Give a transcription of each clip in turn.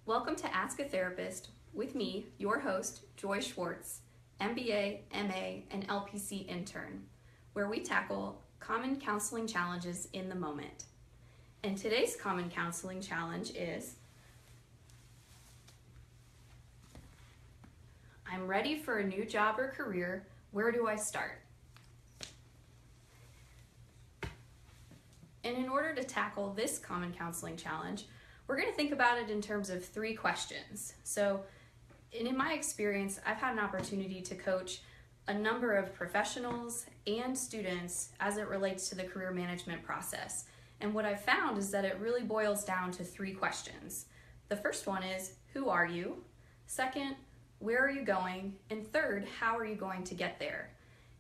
Welcome to Ask a Therapist with me, your host, Joy Schwartz, MBA, MA, and LPC intern, where we tackle common counseling challenges in the moment. And today's common counseling challenge is, I'm ready for a new job or career. Where do I start? And in order to tackle this common counseling challenge, we're going to think about it in terms of 3 questions. So, in my experience, I've had an opportunity to coach a number of professionals and students as it relates to the career management process. And what I've found is that it really boils down to 3 questions. The first one is, who are you? Second, where are you going? And third, how are you going to get there?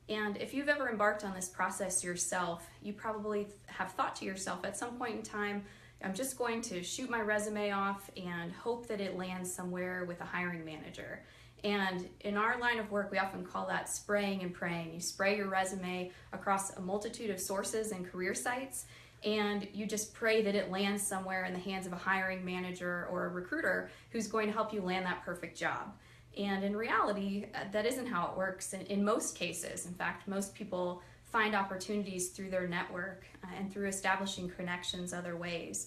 And if you've ever embarked on this process yourself, you probably have thought to yourself at some point in time, I'm just going to shoot my resume off and hope that it lands somewhere with a hiring manager. And in our line of work, we often call that spraying and praying. You spray your resume across a multitude of sources and career sites, and you just pray that it lands somewhere in the hands of a hiring manager or a recruiter who's going to help you land that perfect job. And in reality, that isn't how it works in most cases. In fact, most people find opportunities through their network and through establishing connections other ways.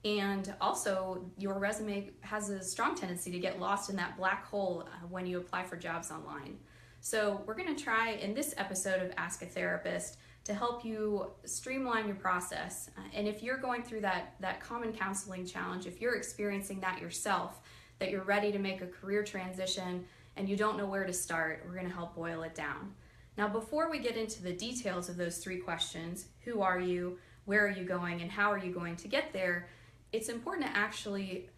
And also, your resume has a strong tendency to get lost in that black hole when you apply for jobs online. So we're going to try in this episode of Ask a Therapist to help you streamline your process. And if you're going through that common counseling challenge, if you're experiencing that yourself, that you're ready to make a career transition and you don't know where to start, we're going to help boil it down. Now, before we get into the details of those 3 questions, who are you, where are you going, and how are you going to get there, it's important to actually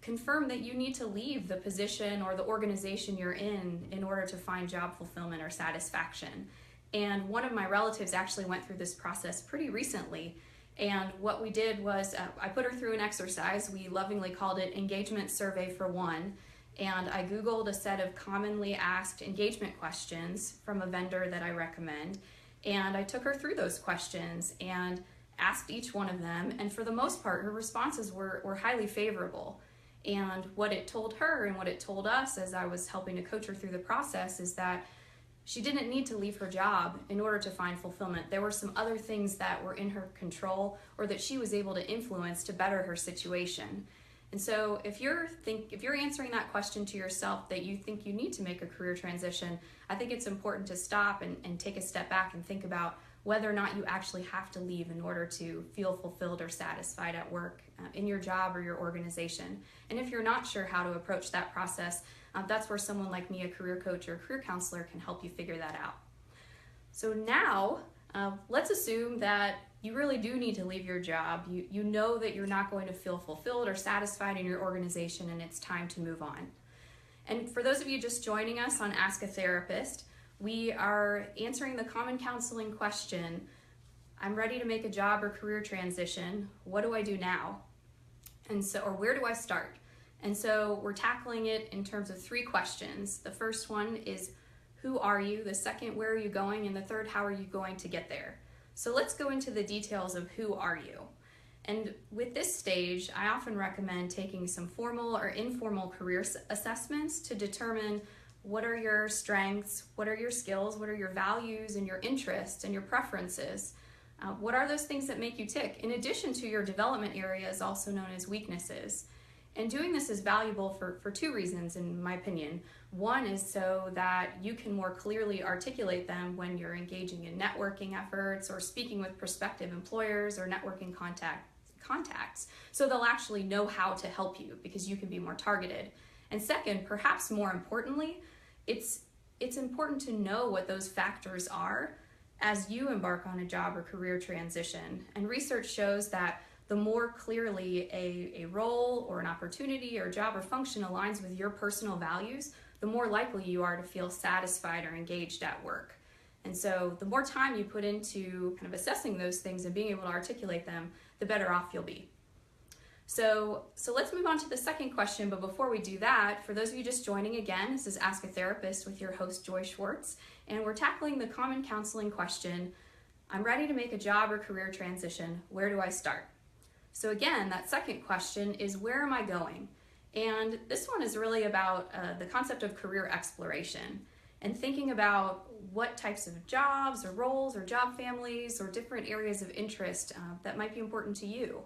confirm that you need to leave the position or the organization you're in order to find job fulfillment or satisfaction. And one of my relatives actually went through this process pretty recently. And what we did was I put her through an exercise. We lovingly called it Engagement Survey for One. And I Googled a set of commonly asked engagement questions from a vendor that I recommend. And I took her through those questions and asked each one of them. And for the most part, her responses were highly favorable. And what it told her and what it told us as I was helping to coach her through the process is that she didn't need to leave her job in order to find fulfillment. There were some other things that were in her control or that she was able to influence to better her situation. And so if you're answering that question to yourself that you think you need to make a career transition, I think it's important to stop and take a step back and think about whether or not you actually have to leave in order to feel fulfilled or satisfied at work, in your job or your organization. And if you're not sure how to approach that process, that's where someone like me, a career coach or a career counselor, can help you figure that out. So now, let's assume that you really do need to leave your job. You know that you're not going to feel fulfilled or satisfied in your organization, and it's time to move on. And for those of you just joining us on Ask a Therapist, we are answering the common counseling question, I'm ready to make a job or career transition. What do I do now? And so, or where do I start? And so we're tackling it in terms of 3 questions. The first one is, who are you? The second, where are you going? And the third, how are you going to get there? So let's go into the details of who are you. And with this stage, I often recommend taking some formal or informal career assessments to determine what are your strengths, what are your skills, what are your values and your interests and your preferences. What are those things that make you tick, in addition to your development areas, also known as weaknesses. And doing this is valuable for 2 reasons, in my opinion. One is so that you can more clearly articulate them when you're engaging in networking efforts or speaking with prospective employers or networking contacts, so they'll actually know how to help you because you can be more targeted. And second, perhaps more importantly, it's important to know what those factors are as you embark on a job or career transition. And research shows that the more clearly a role or an opportunity or job or function aligns with your personal values, the more likely you are to feel satisfied or engaged at work. And so the more time you put into kind of assessing those things and being able to articulate them, the better off you'll be. So let's move on to the second question, but before we do that, for those of you just joining again, this is Ask a Therapist with your host, Joy Schwartz, and we're tackling the common counseling question, I'm ready to make a job or career transition, where do I start? So again, that second question is, where am I going? And this one is really about the concept of career exploration and thinking about what types of jobs or roles or job families or different areas of interest that might be important to you.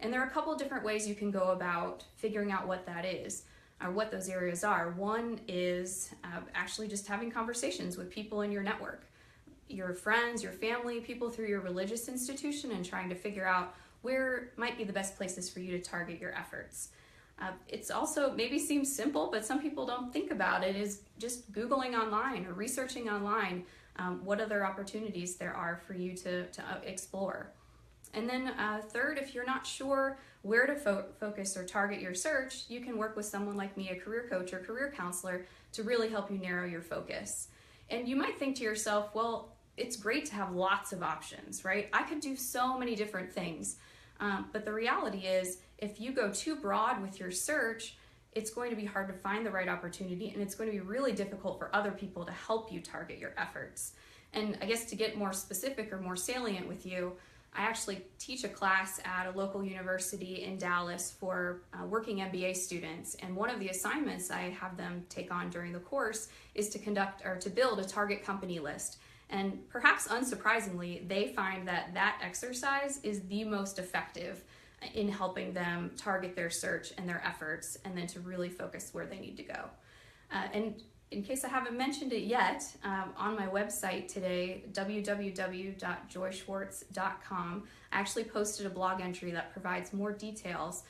And there are a couple of different ways you can go about figuring out what that is or what those areas are. One is actually just having conversations with people in your network, your friends, your family, people through your religious institution, and trying to figure out where might be the best places for you to target your efforts. It's also maybe seems simple, but some people don't think about it, is just Googling online or researching online what other opportunities there are for you to explore. And then third, if you're not sure where to focus or target your search, you can work with someone like me, a career coach or career counselor, to really help you narrow your focus. And you might think to yourself, well, it's great to have lots of options, right? I could do so many different things. But the reality is, if you go too broad with your search, it's going to be hard to find the right opportunity, and it's going to be really difficult for other people to help you target your efforts. And I guess to get more specific or more salient with you, I actually teach a class at a local university in Dallas for working MBA students. And one of the assignments I have them take on during the course is to build a target company list. And perhaps unsurprisingly, they find that that exercise is the most effective in helping them target their search and their efforts, and then to really focus where they need to go. And in case I haven't mentioned it yet, on my website today, www.joyschwartz.com, I actually posted a blog entry that provides more details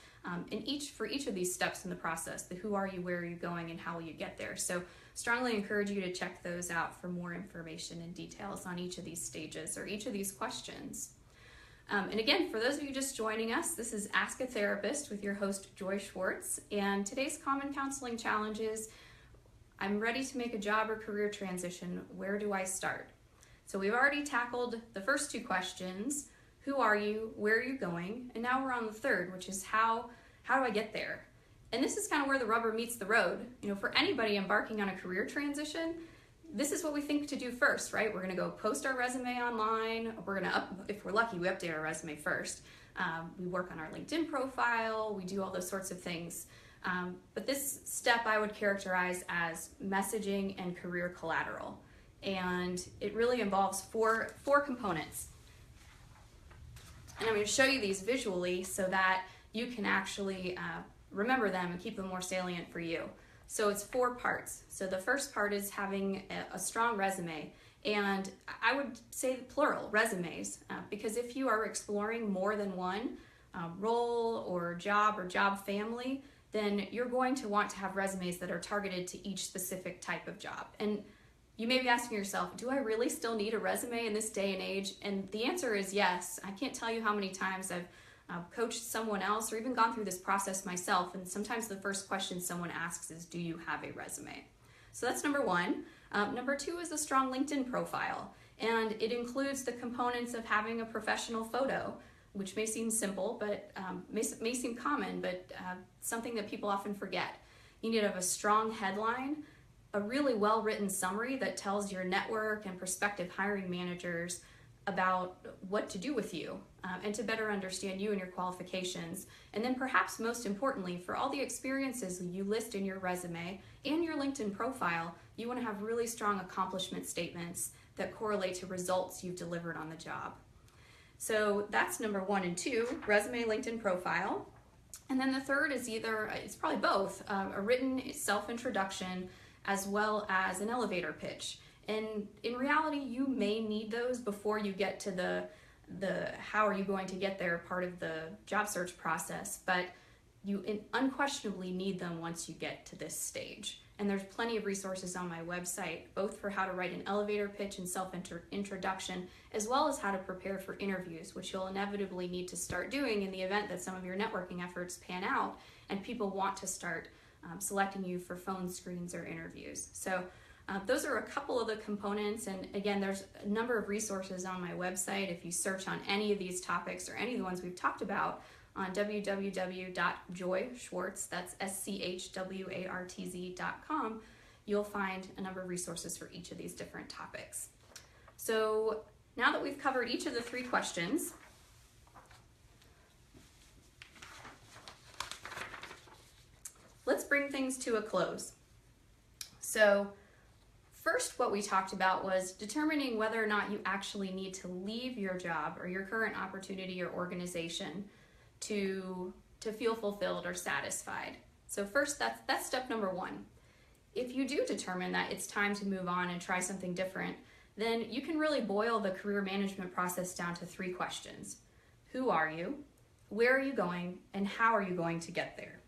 for each of these steps in the process: the who are you, where are you going, and how will you get there. So strongly encourage you to check those out for more information and details on each of these stages or each of these questions. And again, for those of you just joining us, this is Ask a Therapist with your host, Joy Schwartz. And today's common counseling challenge is, I'm ready to make a job or career transition. Where do I start? So we've already tackled the first two questions: who are you, where are you going? And now we're on the third, which is how do I get there? And this is kind of where the rubber meets the road. You know, for anybody embarking on a career transition, this is what we think to do first, right? We're gonna go post our resume online. If we're lucky, we update our resume first. We work on our LinkedIn profile. We do all those sorts of things. But this step I would characterize as messaging and career collateral. And it really involves four components. And I'm going to show you these visually so that you can actually remember them and keep them more salient for you. So it's 4 parts. So the first part is having a strong resume. And I would say plural, resumes, because if you are exploring more than one role or job family, then you're going to want to have resumes that are targeted to each specific type of job. And you may be asking yourself, do I really still need a resume in this day and age? And the answer is yes. I can't tell you how many times I've coached someone else or even gone through this process myself, and sometimes the first question someone asks is, do you have a resume? So that's number 1. Number 2 is a strong LinkedIn profile, and it includes the components of having a professional photo, which may seem simple, but may seem common, but something that people often forget. You need to have a strong headline, a really well-written summary that tells your network and prospective hiring managers about what to do with you and to better understand you and your qualifications. And then perhaps most importantly, for all the experiences you list in your resume and your LinkedIn profile, you want to have really strong accomplishment statements that correlate to results you've delivered on the job. So that's number 1 and 2, resume, LinkedIn profile. And then the third is it's probably both, a written self-introduction as well as an elevator pitch. And in reality, you may need those before you get to the how are you going to get there part of the job search process, but you unquestionably need them once you get to this stage. And there's plenty of resources on my website, both for how to write an elevator pitch and self-introduction, as well as how to prepare for interviews, which you'll inevitably need to start doing in the event that some of your networking efforts pan out and people want to start selecting you for phone screens or interviews. So those are a couple of the components, and again, there's a number of resources on my website. If you search on any of these topics or any of the ones we've talked about on www.joyschwartz, that's schwartz.com, you'll find a number of resources for each of these different topics. So now that we've covered each of the 3 questions, let's bring things to a close. So first, what we talked about was determining whether or not you actually need to leave your job or your current opportunity or organization to feel fulfilled or satisfied. So first, that's step number one. If you do determine that it's time to move on and try something different, then you can really boil the career management process down to 3 questions. Who are you? Where are you going? And how are you going to get there?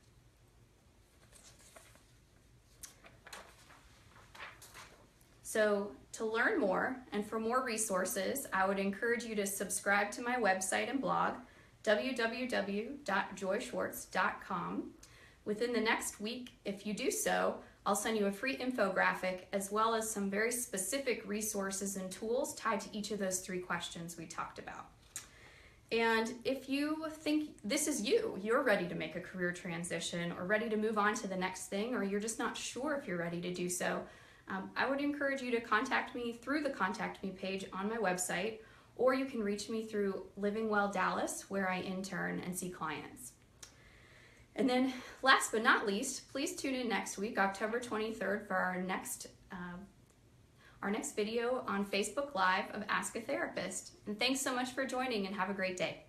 So to learn more and for more resources, I would encourage you to subscribe to my website and blog, www.joyschwartz.com. Within the next week, if you do so, I'll send you a free infographic as well as some very specific resources and tools tied to each of those 3 questions we talked about. And if you think this is you're ready to make a career transition or ready to move on to the next thing, or you're just not sure if you're ready to do so, I would encourage you to contact me through the Contact Me page on my website, or you can reach me through Living Well Dallas, where I intern and see clients. And then last but not least, please tune in next week, October 23rd, for our next video on Facebook Live of Ask a Therapist. And thanks so much for joining, and have a great day.